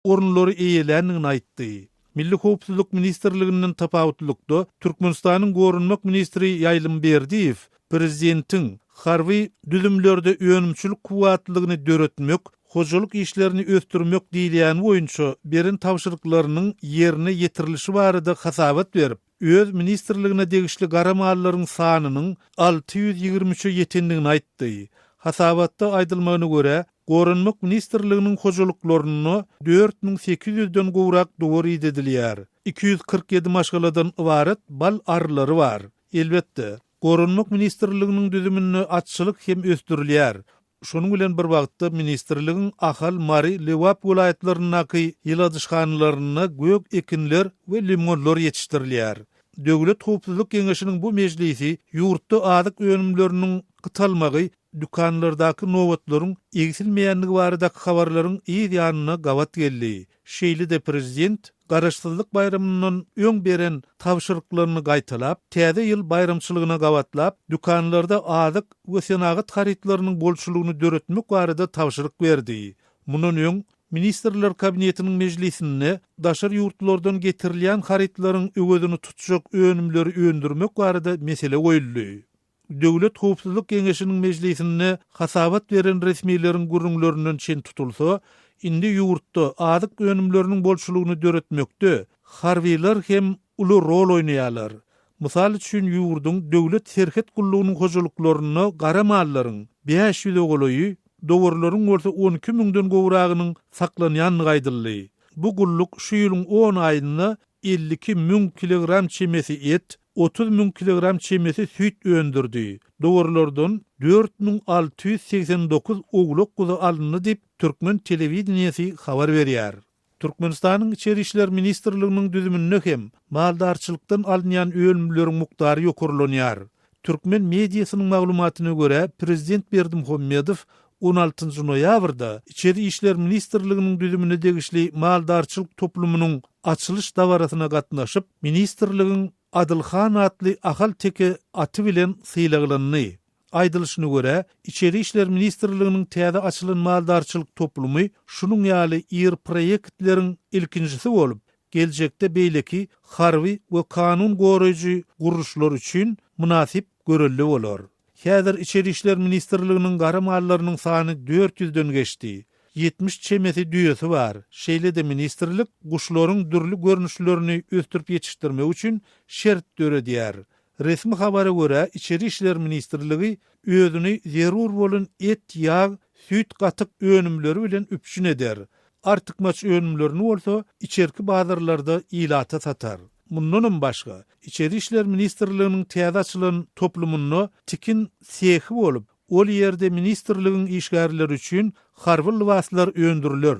orunlary eýelendigini aýtdy. Milli Howpsuzlyk Ministrliginiň tapawutlykda Türkmenistanyň gorunmak ministri Ýaýlym Berdiýew prezidentiň harby düzümlerde öňümçilik kuwatlygyny döretmek, hojalyk işlerini östürmek diýilýän boýunça berin tawşyryklarynyň ýerine ýetirilişi barada hasabat berip, öz ministrligine degişli garamalaryň sanynyň 623-e ýetendigini aýtdy. Hasabatda aýdylmagyna görä, Gorunmak Ministrliginiň hojalyklaryny 4800-den gowrak dowar edilýär. 247 maşgaladan ibaret bal arlary bar. Elbetde, Gorunmak Ministrliginiň düzümini aççylyk hem östürilýär. Şonuň bilen bir wagtda ministrligiň Ahal, Mari, Lewap welaýatlarynyňky ýyladyşhanlaryna gök ekinler we limonlar ýetişdirilýär. Döwlet Howpsuzlyk Geňeşiniň bu mejlisi ýurtda adyk önümleriniň gytalmagy, dükanlardaky nowatlaryň egsilmeýänligi barada habarlaryň ýa-ýanyna gawat geldi. Şeýle de prezident Garaşsyzlyk bayramynyň öň beren tawşyryklaryny gaýtalap, täze ýyl bayramçylygyna gawatlap, dükanlarda adyk we senagat haritlarynyň bolşulugyny döretmek barada tawşyryk berdi. Munun öň Ministrler Kabinetiniň mejlisinde daşar ýurtlardan getirilýän haritlaryň öwedini tutjak önümleri öndürmek barada mesele goýuldy. Döwlet Howpsuzlyk Geňeşiniň mejlisinde hasabat beren resmiýlerin gurunlaryndan çen tutulsa, indi ýurtda adyk önümleriniň bolşulugyny döretmekde harbylar hem uly rol oýnaýarlar. Mysal üçin ýurduň döwlet serhet gullugynyň hojalyklaryny garamalaryň 500 ogloýy, dowarlaryň bolsa 12.000-den gowragynyň saklanýanyny gaýdyldy. Bu gulluk şu ýylyň 10 aýynda 52.000 kilogram çemesi et, 30.000 kilogram çemesi süýt öndürdi. Dowarlardan 4.689 ogluk guza alındı dip Türkmen telewizionyasy habar berýär. Türkmenistanyň Içeri işler Ministrliginiň düzüminde hem maldarçylykdan alınýan ölümleriň muktary ýokurlanýar. Türkmen mediasynyň maglumatyna görä, prezident Berdimuhammedow 16 noýabrda İçeri işler Ministrliginiň düzümine degişli maldarçylyk toplumynyň açylış dawarasyna gatnaşyp, ministrligiň Adylhan atly ahal teke aty bilen syýlagylanyny. Aýdylyşyna görä, İçeri işler Ministrliginiň täze açylan maldarçylyk toplumy şunun ýaly ýer proýektleriň ilkinjisi bolup, geljekde beýleki harby we kanun goraýjy guruluşlar üçin münasip görüldi bolar. Häzir İçeri işler Ministrliginiň garamalarynyň sany 400-den geçdi. 70 çemesi düýesi bar. Şeýle de ministrlik guşlaryň dürli görnüşlerini östürip ýetişdirmek üçin şert döredýär. Resmi habara görä, İçeri işler Ministrligi özüni zerur bolan et, ýağ, süýt gatyk önümleri bilen üpşün eder. Artykmaç önümlerini bolsa içerki bazarlarda ilata satar. Mundan başga, İçeri işler Ministrliginiň täze açylan toplumyny tikin sehi bolup, ol ýerde ministrligiň işgärleri üçin harby lybaslar öndüriler.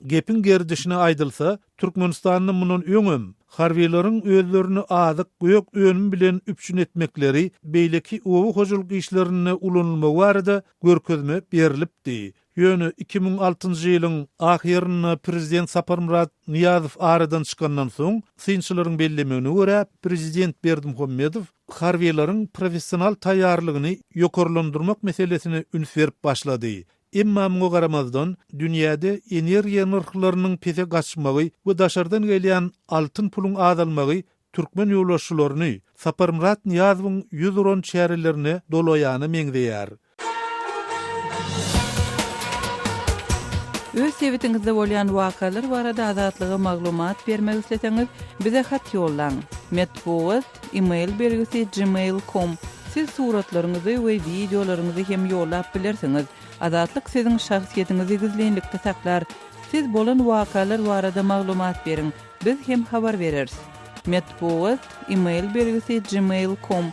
Gepin gerdişine aýdylsa, Türkmenistanyň munun öňüm harbylaryň özlerini adyk gök önüm bilen üpşün etmekleri beýleki owu hojalyk işlerine ulanylmagy barada görkezme berilipdi. Ýöne 2006-njy ýylyň ahyryna prezident Saparmurat Niýazow aradan çykandan soň, synçylaryň bellemegine görä, prezident Berdimuhammedow harbylaryň professional taýýarlygyny ýokurlandyrmak meselesini üns berip başlady. Emma muňa garamazdan dünýäde energiýa narhlarynyň pese gaçmagy we daşardan gelýän altyn puluň azalmagy türkmen ýollaşçylaryny Saparmurat Niýazowyň 100 ron çärelerine dolaýany meňzeýär. Öz sewitingizde bolýan wakalar barada azatlygy maglumat bermek isleseňiz, bize hat ýollaň. Metbuat email bergisi gmail.com. Siz suratlaryňyzy we videolaryňyzy hem ýollap bilersiňiz. Azatlyk siziň şahsiýetiňizi gizlenlikde saklar. Siz bolan wakalar barada maglumat beriň. Biz hem habar bereriz. Metbuat email bergisi gmail.com.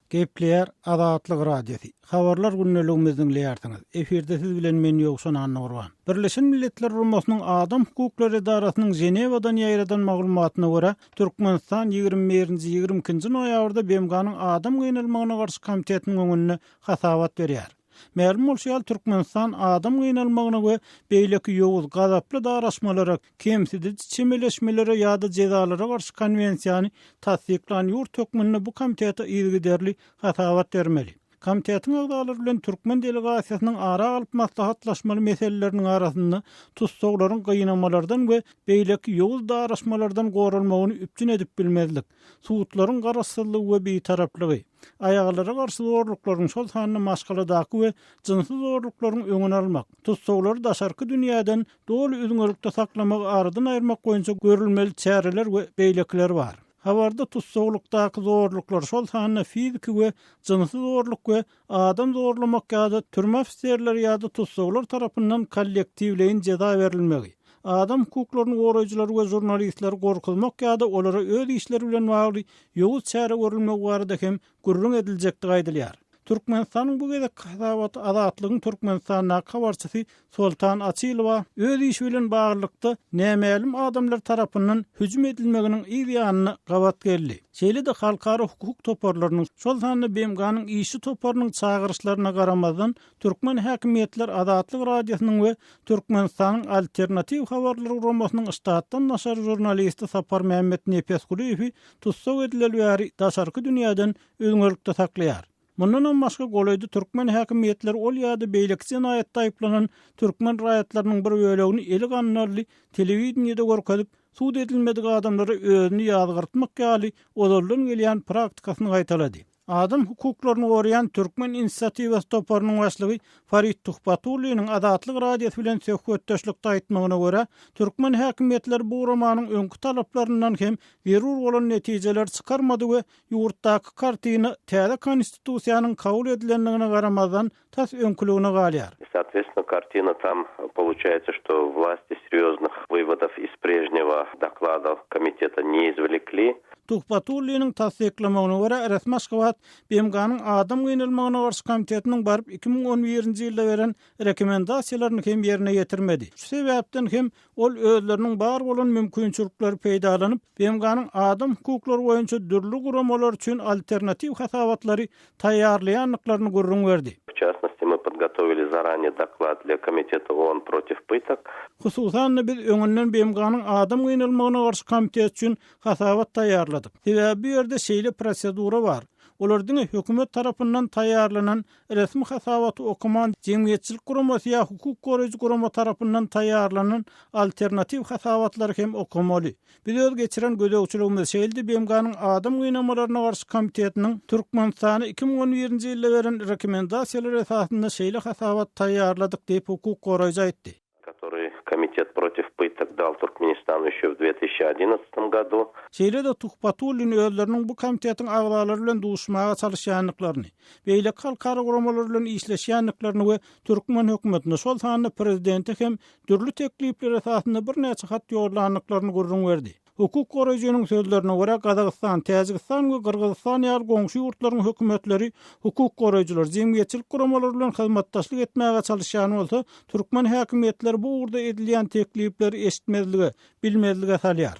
Gepler Azatlyk radiosi. Habarlar günneligimizden diýersiňiz. Eferde siz bilen men ýokşan anlagyrwan. Birleşen Milletler Guramasynyň Adam Hukukları Idarasynyň Jenewadan ýaýradan maglumatyna görä, Türkmenistan 21-22 noýabrda BMG'nyň adam gynalmagyna garşy komitetiniň öňüne hasabat berýär. Ma'lum bolýar, Türkmenistan adam gynalmagyna we beýleki ýowuz gazaply daraşmalara, kemsidici çemeleşmelere ýa-da jezalara garşy konwensiýany tasdiklan ýurt hökmünde bu komitete ýygyderli hasabat bermeli. Komitetin agdalary bilen Türkmen delegasiýasynyň ara alyp maslahatlaşmaly meseleleriniň arasynda tutsaglaryň gynamalardan we beýleki ýowuz daraşmalardan gorulmagyny üpçün edip bilmezlik, suwutlaryň garaşsyzlygy we beýtaraplygy, ayaglara garşy zorluklaryň şol sanyny maşgaladaky we jynsy zorluklaryň öňüni almak, tutsaglary daşarky dünýäden doly üzüňlükde saklamak aradan aýyrmak boýunça görülmeli çäreler we beýlekler bar. Habarda tutsaglykdaky zorluklar şol sanyny fiziki we jynsy zorluk we adam zorlamak ýa-da türme ofisiýerleri ýa-da tutsaglar tarapyndan kollektiwleýin jeza berilmegi, adam hukuklaryny goraýjylary we jurnalistler gorkulmak ýa-da olara öz işleri bilen bagly ýowuz çäre görülmek barada hem gurrun ediljekdi gaýdylýar. Türkmenistanyň bu gezek hasabat azatlygyň Türkmenistanyň habarçysy Sultan Açylowa öz işi bilen baglykda nämelim adamlar tarapyndan hüjüm edilmeginiň ýa-da gabat geldi. Şeýle de halkara hukuk toparlarynyň şol sanyny BMG-nyň işi toparynyň çağırışlaryna garamazdan Türkmen häkimiýetler Azatlyk radiosynyň we Türkmenistanyň alternativ habarlary romasynyň ştatdan naşar jurnalisti Sapar Mehmet Nepesguliýew tutsag edilýär daşarky dünýäden öňürlikde saklaýar. Mundan başga golaydy Türkmen häkimiýetleri ol ýa-da beýleki jinayatda aýplanan Türkmen raýatlarynyň bir bölegini eli gannarly telewizionyada görkezip suud edilmedik adamlara özüni ýazgyrtmak ýaly olardan gelýän praktikasyny gaýtalady. Adam hukuklaryny goraýan Türkmen inisiatiwasy toparynyň başlygy Farid Tuhbatulynyň Azatlyk radiosy bilen söhbetdeşlikde aýtmagyna görä, Türkmen häkimiýetleri bu romanyň öňkü talaplaryndan hem zerur bolan netijeler çykarmady we ýurtdaky kartyny täze konstitusiýanyň kabul edilendigine garamazdan tas öňküligine galýar. Соответственно, картина там получается, что власти серьезных выводов из прежнего доклада комитета не извлекли. Tuhbatulynyň tasdiklamagyna görä resmi Aşgabat BMG-nyň adam gynalmagyna garşy komitetiniň baryp 2011-nji ýylda beren rekomendasiýalaryny hem ýerine ýetirmedi. Şu sebäpden hem ol özleriniň bar bolan mümkinçilikleri peýdalanyp BMG-nyň adam hukuklary boýunça dürli guramalar üçin alternativ hasabatlary taýýarlaýanlyklaryny görüň berdi. В частности, мы подготовили заранее доклад для комитета ООН против пыток. Hususan biz öňünden BMG-nyň adam gynalmagyna garşy komitet üçin hasabat taýýarladyk. Sebäbi bu ýerde şeýle prosedura bar. Olardyň hökümet tarapyndan taýýarlanan resmi hasabaty okuman jemgyýetçilik guramasy ýa hukuk goraýjy gurama tarapyndan taýýarlanan alternativ hasabatlar hem okumaly. Biz öz geçiren gödökçiligimiz şeýle BMG-nyň adam gynamalaryna garşy komitetiniň Türkmenistany 2011-nji ýylda beren rekomendasiýalary esasynda şeýle hasabat taýýarladyk diýip hukuk goraýjy aýtdy. Который комитет против пыток дал Туркменистану еще в 2011 году. Şeýle de Tuhbatulyň özleriniň bu komitetiň agdalary bilen duşmaga çalışýanlyklaryny, beýleki halkara guramalar bilen işleşýänliklaryny we Türkmen hökümetine şol sanyny prezidenti hem dürli teklipler esasynda bir näçe hat ýollanlyklaryny görüň berdi. Hukuk goraýjynyň sözlerine görä Gazagystan, Täjikistan we Kyrgyzstan ýaly goňşy ýurtlaryň hökümetleri hukuk goraýjylar jemgyýetçilik guramalar bilen hyzmatdaşlyk etmäge çalışýan bolsa, Türkmen häkimiýetleri bu urda edilýän teklipleri eşitmezligi, bilmezligi salýar.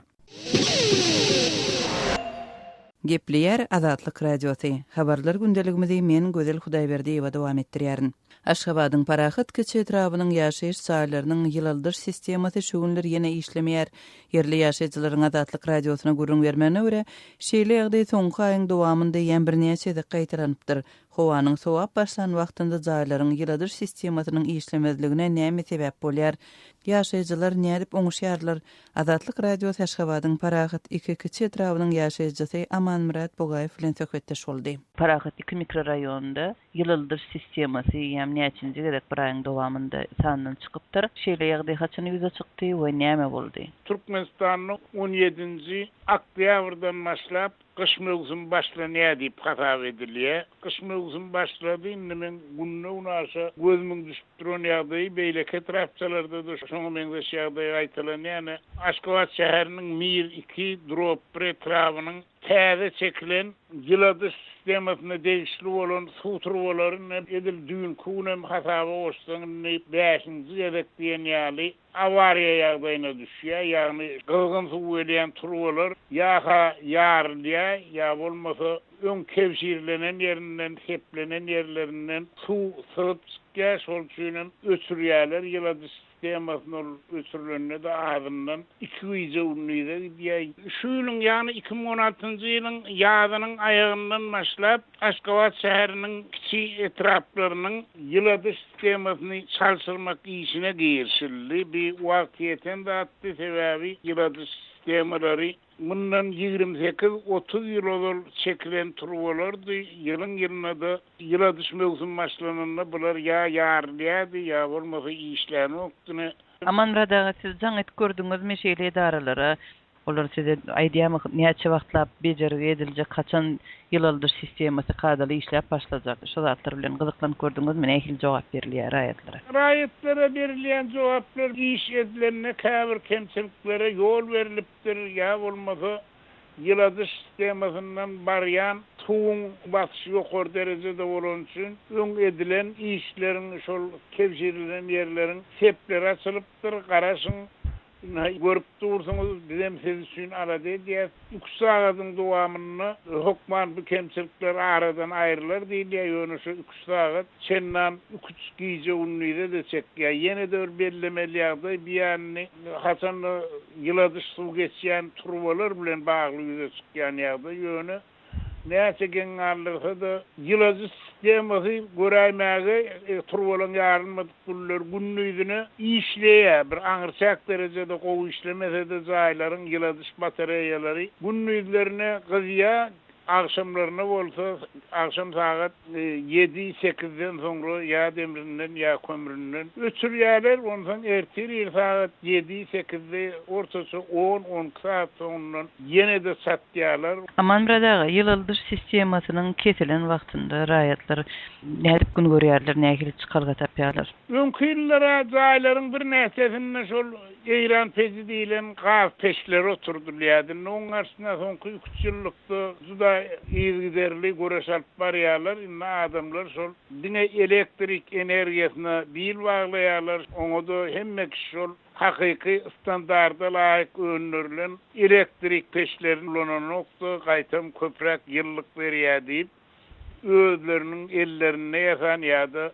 Gepleýär Azatlyk radiosy. Habarlar gündeligimizi men Gözel Hudaýberdiýewa dowam etdirýärin. Aşgabatyň Parahat köçe etrabynyň ýaşaýyş saýlarynyň ýylaldyr sistemasy şu günler ýene işlemeýär. Yerli ýaşaýjylaryň Azatlyk radiosyna gurrun bermegine görä, şeýle ýagdaý soňky aýyň dowamynda ýa bir näçe de gaýtaranypdyr. Howanyň sowap başlan wagtynda jaýlaryň ýylaldyr sistemasynyň işlemezligine näme sebäp bolýar? Ýaşaýjylar nädip oňuşýarlar? Azatlyk radiosyny Aşgabatyň Parahat 2 köçe etrabynyň ýaşaýjysy Aman Murat Bogaýew bilen söhbetdeş boldy. Parahat 2 mikroraýonunda ýylaldyr sistemasy ýa näçinji gerek bir aýyň dowamynda sandan çykypdyr. Şeýle ýagdaý haçan ýüze çykdy we näme boldy? Türkmenistanyň 17-nji oktýabrdan başlap kış mevsim başlanýar diýip hasap edilýär. Kış mevsim başlady, indi men günne unaşa gözümiň düşüp duran ýagdaý beýleki etrapçalarda da şoňa meňde ýagdaý aýtylany. Aşgabat şäheriniň Mir 2 drop etrabynyň täze çekilen ýylaldyr sistemasyna degişli bolan suwturwalaryň edil düýün kunem hasaba bolsaň 5-nji ýerek diýen ýaly avariýa ýagdaýyna düşýär. Ýagny gylgyn suw welýän turwalar ýa-ha ýarlýa ýa bolmasa ön kevşirlenen yerinden, heplenen yerlerinden su sırıp çıkya şol suyunun ötürüyalar yıladı sistemasının ötürülenine de ağzından 2 iyice unluydu diye. Şuyunun yani 2016 yılın yağdının ayağından başlap Aşgabat şehrinin kiçi etraflarının yıladı sistemasını çalıştırmak işine girişildi. Bir vakiyeten de attı sebebi yıladı sistemaları bundan 28-30 yıl olur çekilen turvalardı. Yılın yılına da yıla düşmevsim başlananla bular ya yarlayadı ya olmasa işlerini oktuğunu. Aman radaga siz jaňat gördüňiz meşeli idaralara olar size aýdýarmy näçe wagtlap bejerip ediljek kaçan ýylaldyr sistemasy kadaly işläp başlajak şu zatlar bilen gyzyklanyp gördüňizmi nähil jogap berilýär raýatlara? Raýatlara berilýän jogaplar iş edilenine käbir kemçiliklere ýol berilipdir ya bolmasa ýyladyş sistemasyndan barýan tuğun batyşy ýokary derejede bolan üçin öň edilen işlerin şol kevşirilen ýerlerin sepleri açylypdyr garaşyň görüp dursanız bizim siz üçün arada diye 3 saatyň dowamyny hokman bu kemçilikler aradan aýrylar diýilýär ýönüşi 3 saat çennan 3 giýje unlyda da çekýär ýene de bir bellemeli ýagdaý biýanny haçan ýyladyş suw geçýän turwalar bilen bagly ýüze çykýan ýagdaý ýöne näçe geňarlygy da ýyladyş sistemasy göräýmäge turwalan ýarynmadyk günler günnüýdüne işleýär bir aňyrçak derejede gowy işlemese de jaýlaryň ýyladyş batareyalary günnüýlerine gyzýa akşamlarına bolsa akşam saat 7-8'den sonra ya demirinden ya kömüründen ötürýärler ondan ertir saat 7-8'de ortaçy 10-10 saat sonra yine de satýarlar. Aman bradaga ýylaldyr sistemasynyň kesilen wagtynda raýatlar nädip gün görýärler nähili çykarga tapýarlar. Öňküllere jaýlaryň bir näçesinde şol eýran pezi diýilen gaz peşleri oturdylýardy. Onuň arasynda soňky 3 ýyllykda juda ýygyderli göreş alyp barýarlar. Inne adamlar şol dine elektrik energiýasyna bil baglaýarlar. Oňa da hemme şol hakyky standarda laýyk öňlerilen elektrik peşlerini ullanan nokta gaýtam köprek ýyllyk berýär diýip özleriniň ellerine ýasan ýa-da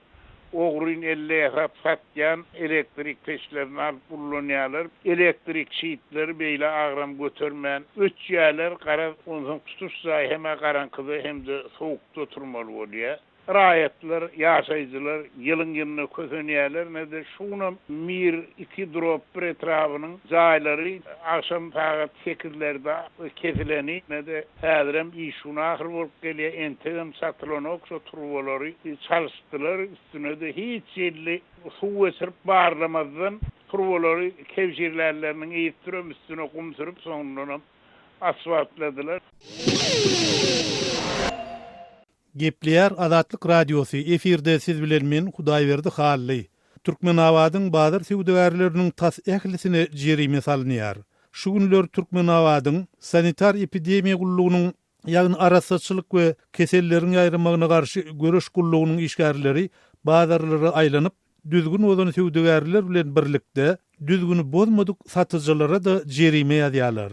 oğrun elle yapıp satyan elektrik peşlerini alıp kullanıyorlar. Elektrik şiitleri beyle ağram götürmeyen ötçüyeler kara ondan tutuşsa hem karankıda hem de soğukta oturmalı oluyor. Raýatlar, ýaşaýjylar ýylyň ýylyna kösenýärler ne de şuna 1-2 drop bir etrabynyň jaýlary akşam saat 8'lerde kesileni ne de häzirem işuna ahir bolup gelýär entegem satylan okşa turwalary çalyşdylar üstüne de hiç ýerli suw esirip barlamazdan turwalary kevşirlerleriniň eýipdirem üstüne kum sürüp soňundan asfaltladylar. Gepliyar Azatlyk Radiosu efirde siz bilen men Hudaýberdi Hally. Türkmenawadyň bazyr süwdägerleriniň tas ählisine jerime salynýar. Şu günler Türkmenawadyň sanitar epidemiýa gullugynyň ýagny arasaçylyk we keselleriň ýaýrymagyna garşy göreş gullugynyň işgärleri bazarlara aýlanyp düzgün bolan süwdägerler bilen birlikde düzgün bolmadyk satyjylara da jerime ýazýarlar.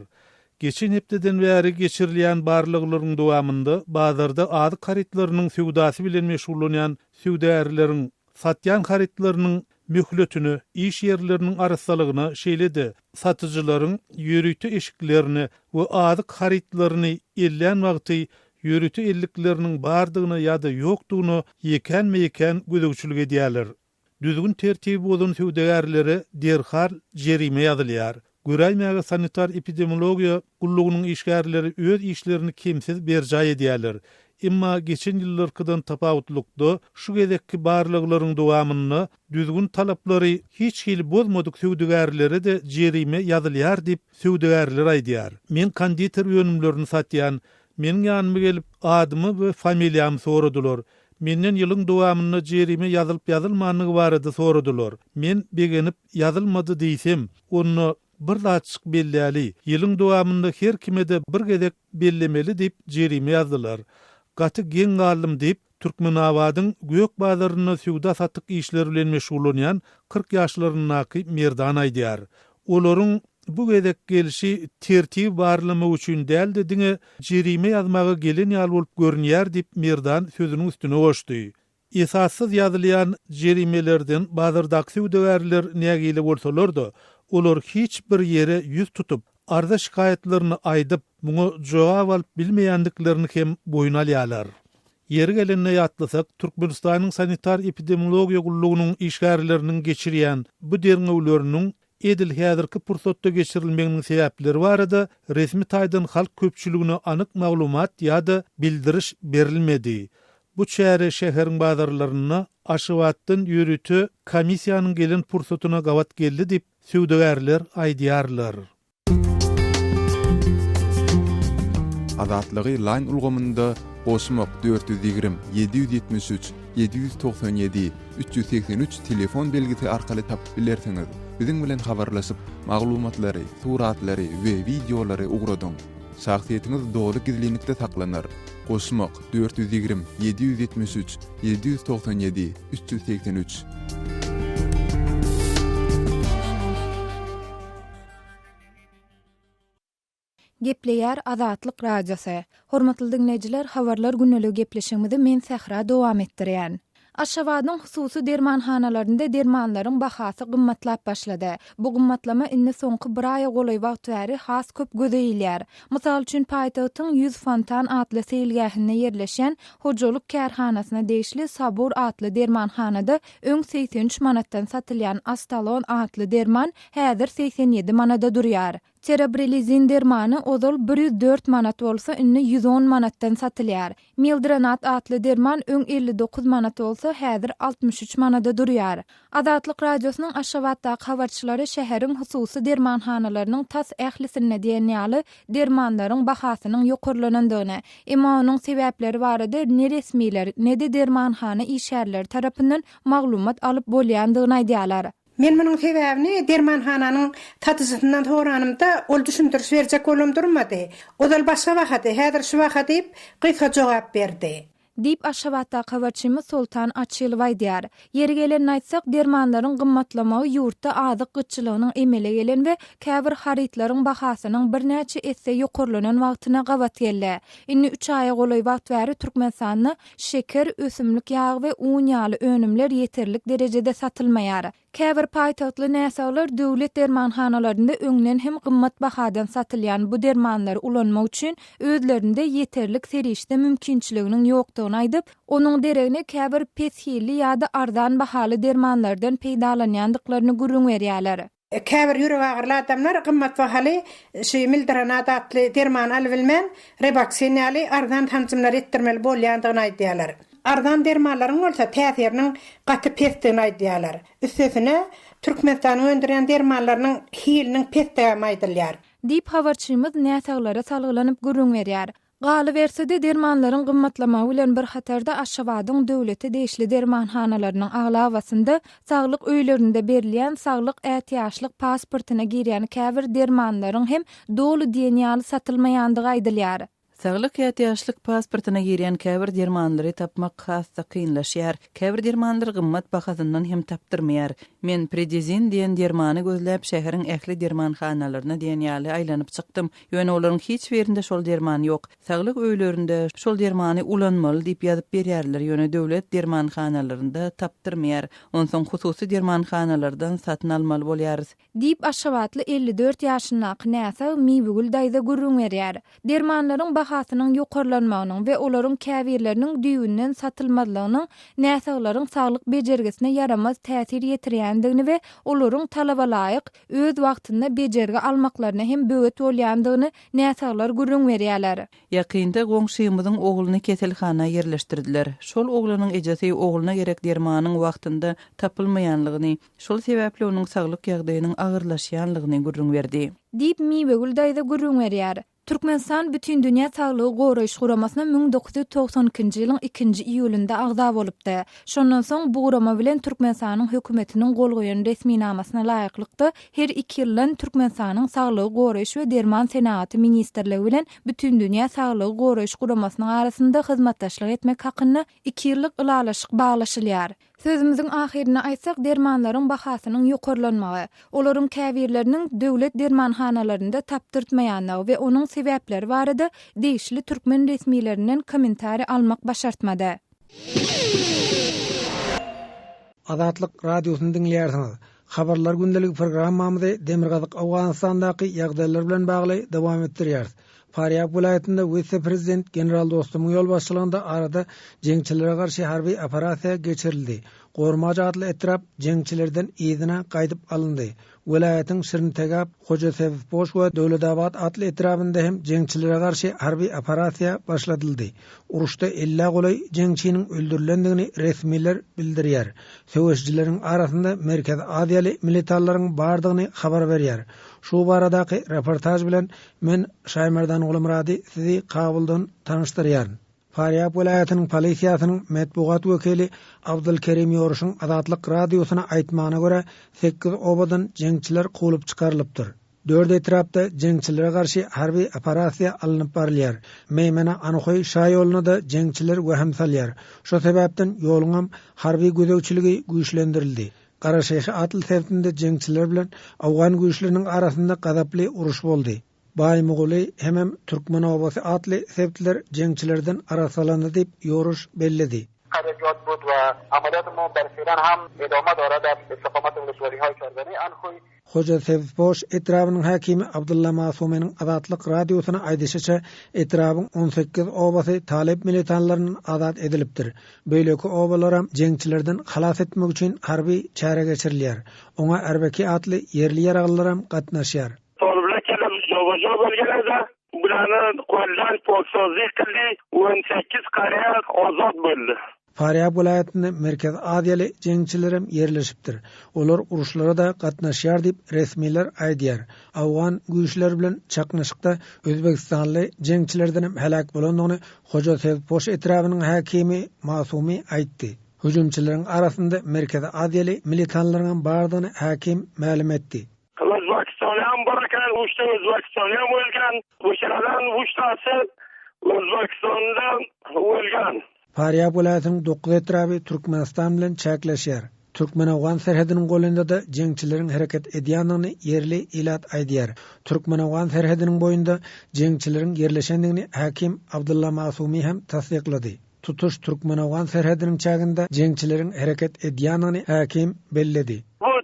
Geçen hepdeden bäri geçirilýän barlyklaryň dowamında bazarda adyk haritlarynyň süwdasy bilen meşgullanýan süwdägerleriň satýan haritlarynyň möhletini iş ýerleriniň arasalygyna şeýledi. Satyjylaryň ýörüýti eşiklerini we adyk haritlaryny ellän wagty ýörüýti ellikleriniň bardygyny ýa-da ýokdugyny ýeken gözegçilik edýärler. Düzgün tertibi bolan süwdägerlere derhal jerime ýazylýar. Göräýmäge sanitar epidemiologiýa gullugynyň işgärleri öz işlerini kimsiz berjaý edýärler. Emma geçen ýyllarkydan tapawutlukda şu gezekki barlyklaryň dowamyny düzgün talaplary hiç hili bolmadyk süwdägerlere de jerime ýazylýar diýip süwdägerler aýdýar. Men konditor ýönümlerini satýan, meniň ýanyma gelip adymy we familiýamy soradylar. Menden ýylyň dowamyny jerime ýazylyp ýazylmanyny barada soradylar. Men begenip ýazylmady diýsem, onu bir açyk belläli, ýylyň dowamynda her kime de bir gezek bellemeli diýip jerime ýazdylar. Gaty geň galym diýip Türkmenawadyň gök bazaryna süwda satyk işleri bilen meşgullanýan 40 ýaşlaryň naky Merdan aýdýar. Olaryň bu gedek gelişi tertib barlama üçin däldi diňe jerime ýazmagy gelen ýaly bolup görünýär diýip Mirdan sözüniň üstüne goşdy. Esassız ýazylýan jerimelerden bazyrdaky süwdägerler nägili bolsalar-da, olar hiç bir ýere ýüz tutup, arda şikaýetlerini aýdyp, muňa jogap alyp bilmeýändiklerini hem boyuna alýarlar. Yeri gelenine ýatlasak, Türkmenistanyň sanitar epidemiologiýa gullugynyň işgärleriniň geçirýän bu derňewleriniň edil häzirki pursatda geçirilmeginiň sebäpleri barada resmi taýdan halk köpçüligine anyk maglumat ýa-da bildiriş berilmedi. Bu çäre şäheriň bazarlaryna aşywatdan ýürütü komissiýanyň gelen pursatyna gawat geldi diýip süwdägerler aýdýarlar. Azatlygy line ulgamynda Osmok 420 773 797 383 telefon belgisi arkaly tapyp bilersiňiz. Biziň bilen habarlaşyp maglumatlary, suratlary we videolary ugradyň. Şahsiýetiniz dogry gizlilikde saklanır. Osmok 420 773 797 383. Gepleýär Azatlyk radiosy. Hormatly dinleýijiler, habarlar günnelik gepleşigimizi men Sahra dowam etdirýän. Aşgabatyň hususy dermanhanalarynda dermanlaryň bahasy gymmatlap başlady. Bu gymmatlama inni soňky bir aýa goly wagt bäri has köp gözeýilýär. Mysal üçin paýtagtyň 100 fontan atly seýilgähine ýerleşen hojalyk kärhanasyna deýişli Sabur atly dermanhanada öň 83 manatdan satylýan Astalon atly derman häzir 87 manada durýar. Terebrilizin dermanı ozal 104 manat bolsa inni 110 manatdan satylýar. Mildranat atly derman öň 59 manat bolsa häzir 63 manada durýar. Azatlyk radiosynyň Aşgabatdaky habarçylary şäheriň hususy dermanhanalarynyň tas ählisine diýen ýaly dermanlaryň bahasynyň ýokurlanandygyny, emma onuň sebäpleri barada ne resmiler, ne de dermanhana işgärleri tarapyndan maglumat alyp bolýandygyny aýdýarlar. Men munyň sebäbini dermanhananyň tatyjyndan soranymda ol düşündiriş berjek bolam durmady. Odal başga wagty, häzir şu wagt diýip gysga jogap berdi. Dip Aşgabatdaky habarçymy Sultan Açylyw aýdýar. Ýeri gelen aýtsak, dermanlaryň gymmatlamagy ýurtda azyk gyçylygynyň emele gelen we käbir haritlaryň bahasynyň birnäçe esse ýokurlanan wagtyna gawat geldi. Inni 3 aýa goly wagt bäri Türkmenistanyň şeker, ösümlik ýagy we un ýaly önümler ýeterlik derejede satylmaýar. Käbir paýtagtly näsaglar döwlet dermanhanalarynda öňden hem gymmat bahadan satylýan bu dermanlary ulanmak üçin özlerinde ýeterlik serişde mümkinçiliginiň ýokdugyny aýdyp, onuň deregine käbir pesýeli ýa-da ardan bahaly dermanlardan peýdalanýandyklaryny gürrüň berýärler. Käbir ýüregi agyrly adamlar gymmat bahaly mildranat atly derman alybilmän, Rebaxin ýaly ardan tanjymlar etdirmeli bolýandygyny aýdýarlar. Ardan dermanlaryň bolsa täsiriniň gaty pesdigini aýdýarlar. Üstesine Türkmenistanyň öndüren dermanlarynyň hiliniň pesdigi aýdylýar. Dip habarçymyz näsaglara salgylanyp gürrüň berýär. Galy bersede dermanlaryň gymmatlamagy bilen bir hatarda Aşgabatyň döwleti deýişli dermanhanalarynyň aglawasynda saglyk öýlerinde berilýän saglyk ähtiýaçlyk pasportyna girýän käbir dermanlaryň hem dolu diýen ýaly satylmaýandygy aýdylýar. Saglyk ýatyýaçlyk pasportyna girýän käbir dermanlary tapmak hassa kynlaşýar. Käbir dermanlar gymmat bahasyndan hem tapdyrmaýar. Men Predizin diýen dermany gözläp şäheriň ähli dermanhanalaryna diýen ýaly aýlanyp çykdym. Ýöne olaryň hiç berinde şol derman ýok. Saglyk öýlerinde şol dermany ulanmaly diýip ýazyp berýärler. Ýöne döwlet dermanhanalarynda tapdyrmaýar. Onsoň hususy dermanhanalardan satyn almaly bolýarys. Diýip Aşgabatly 54 ýaşyndaky näsa Mibugul daýda gürrüň berýär. Dermanlaryň bahasynyň ýokurlanmagynyň we olaryň käbirleriniň düýünden satylmadygynyň näsaglaryň saglyk bejergisine yaramaz täsir ýetirýändigini we olaryň talaba laýyk öz wagtynda bejergi almaklaryna hem böwet bolýandygyny näsaglar gürrüň berýärler. Ýakynda goňşymyzyň ogluny keselhana ýerleşdirdiler. Şol oglanyň ejesi ogluna gerek dermanyň wagtynda tapylmaýanlygyny, şol sebäpli onuň saglyk ýagdaýynyň agyrlaşýanlygyny gürrüň berdi. Diýip Mibugul daýda gürrüň berýär. Türkmenistan bütün dünýä saglygy goraýyş guramasyna 1992-nji ýylyň 2-nji iýulynda agza bolupdy. Şondan soň bu gurama bilen Türkmenistanyň hökümetiniň gol goýan resmi namasyna laýyklykda her 2 ýyldan Türkmenistanyň saglygy goraýyş we derman senaty ministrligi bilen bütün dünýä saglygy goraýyş guramasynyň arasynda hyzmatdaşlyk etmek hakyna 2 ýyllyk ulalaşyk baglaşylýar. Sözümüzün ahirine aýtsak, dermanlaryň bahasynyň ýokarlanmagy, olaryň käbirleriniň döwlet dermanhanalarynda tapdyrtmaýanlygy we onuň sebäpleri barada diýişli türkmen resmiýetlerinden kommentari almak başartmady. Azatlyk radiosyny dinleýärsiňiz. Habarlar gündelik programmamyzy Demirgazyk Awganistandaky ýagdaýlar bilen bagly dowam etdirýär. Faryab vilayetinde vice-prezident general dostumyň ýol başçylygynda arada jeňçilere garşy harby operasiýa geçirildi. Gormaja adly etrap jeňçilerden ýygyna gaýdyp alyndy. Vilayetin Şirintegap, Hocasevipoş we Döwledabad adly etrapynda hem jeňçilere garşy harby operasiýa başladyldy. Uruşda 50 golay jeňçiniň öldürilendigini resmiler bildirýär. Söwüşçileriň arasynda Merkez Aziýaly militarlaryň bardygyny habar berýär. Şu baradaky reportaj bilen men Şaýmerdan Ulumrady sizi kabuldan tanıştyrýar. Faryab vilayetiniň polisiýasynyň medbugat wekili Abdulkerim Ýoruşyň Azatlyk radiosyna aýtmagyna görä 8 obadan jeňçiler goýup çykarylypdyr. 4 etrapda jeňçilere garşy harby operasiýa alınıp barylýar. Meýmene Anohoy şaý ýoluna da jeňçiler wehim salýar. Şo sebäpden ýoluňam harby gözegçiligi güýçlendirildi. Garaşeýhi atly sebäpinde jeňçiler bilen Awgan güýçleriniň arasynda gazaply uruş boldy. Baýmyguly hemem Türkmen obasy atly sebäpler jeňçilerden arasalandy diýip Ýoruş bellidi. Karajat bud we amaliyat-ı berfiran ham edama dora da istiqamat ولشوری‌های کردنی آنخوی Hocasevipoş etrabynyň hakimi Abdulla Masumyň Azatlyk radiosyna aýdyşyça etrabyň 18 obasy talep militanlarynyň azat edilipdir. Beýleki obalaram jeňçilerden halas etmek üçin harby çäre geçirilýär. Oňa erbeki atly yerli ýaraglaram gatnaşýar. Jowaja belgelerde bularni qo'ldan podsozlik qildi, 18 qariya ozod bo'ldi. Faryab vilayetinde Merkez Aziýaly jeňçilerim yerleşipdir. Olar uruşlara da gatnaşýar diýip resmiler aýdýar. Awgan güýçler bilen çaknaşykda Özbekistanly jeňçilerden hem helak bolandygyny Hocasevipoş etrabynyň hakimi Masumy aýtdy. Hüjümçileriň arasynda Merkez Aziýaly militanlarynyň bardygyny hakim ma'lum etdi. Özbekistan'dan barakan uçta Özbekistan'dan ölgen. Uçradan uçtası Özbekistan'dan ölgen. Faryab vilayetiniň 9 etrapy Türkmenistan bilen çäkleşýär. Türkmen-Awgan serhediniň golunda da jeňçileriň hereket edýändigini yerli ilat aýdýar. Türkmen-Awgan serhediniň boýunda jeňçileriň yerleşendigini hakim Abdulla Masumy hem tasdiklady. Tutuş Türkmen-Awgan serhediniň çäginde jeňçileriň hereket edýändigini hakim belledi.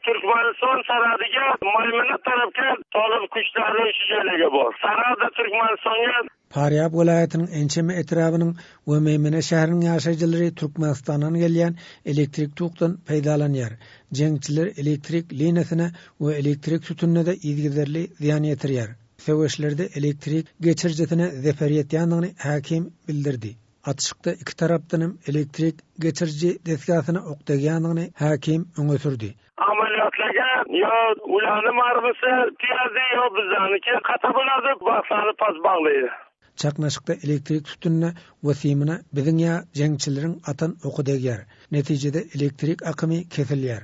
Türkmenistan saradyga Maymuna tarapga Talib güýçleri işijeligi bor. Sarada Türkmenistan'a Faryab vilayetiniň ençeme etrabynyň we Meýmene şäheriniň ýaşaýjylary Türkmenistandan gelýän elektrik tokdan peýdalanýar. Jeňçiler elektrik liniýasyna we elektrik sütununa da ýetgizerli ziýan ýetirýär. Söwüşlerde elektrik geçirjetine zefer ýetýändigini hakim bildirdi. Atışykda iki tarapdan hem elektrik geçirji desgasyna okdagýandygyny hakim öňe sürdi. Ameliyatlarga yo ularny marmysy tiýazy yo bizaniki kata bolady, baksany pas baglaýdy. Çaknaşykda elektrik sütununa we simina biziň ýa jeňçileriň atan okudagýar. Netijede elektrik akymy kesilýär.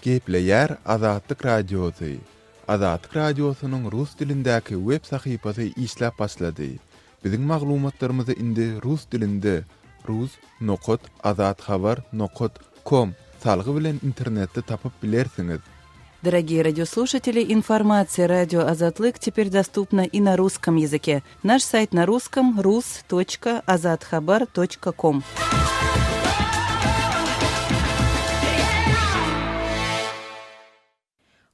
Gepleýär Azatlyk radiosy. Azatlyk radiosynyň rus dilindäki web sahypasy işläp başlady. Biziň maglumatlarymyzy indi rus dilinde rus.azatxabar.com salgy bilen internetde tapyp bilersiňiz. Дорогие радиослушатели, информация «Радио Азатлык» теперь доступна и на русском языке. Наш сайт на русском rus.azatxabar.com.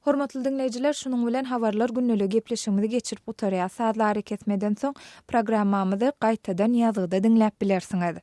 Hormatly dinleýijiler, şunuň bilen habarlar günneligi gepleşigimizi geçirip utarýar. Saatlar ketmeden soň programmamyzy gaýtadan ýazgyda dinläp bilersiňiz.